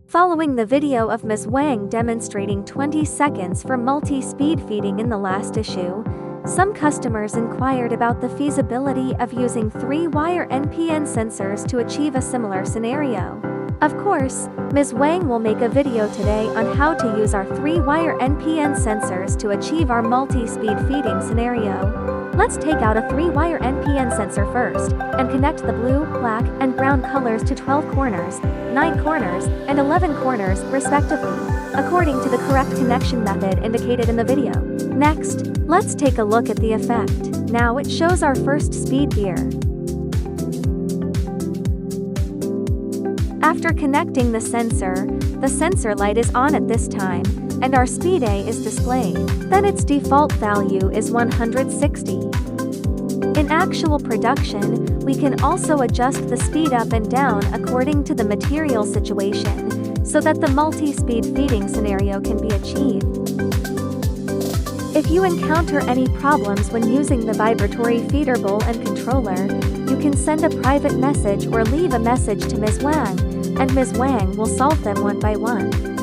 Following the video of Ms. Wang demonstrating 20 seconds for multi-speed feeding in the last issue, some customers inquired about the feasibility of using 3-wire NPN sensors to achieve a similar scenario. Of course, Ms. Wang will make a video today on how to use our 3-wire NPN sensors to achieve our multi-speed feeding scenario. Let's take out a 3-wire NPN sensor first, and connect the blue, black, and brown colors to 12 corners, 9 corners, and 11 corners, respectively, according to the correct connection method indicated in the video. Next, let's take a look at the effect. Now it shows our first speed here. After connecting the sensor light is on at this time, and our speed A is displayed. Then its default value is 160. In actual production, we can also adjust the speed up and down according to the material situation, so that the multi-speed feeding scenario can be achieved. If you encounter any problems when using the vibratory feeder bowl and controller, you can send a private message or leave a message to Ms. Wang, and Ms. Wang will solve them one by one.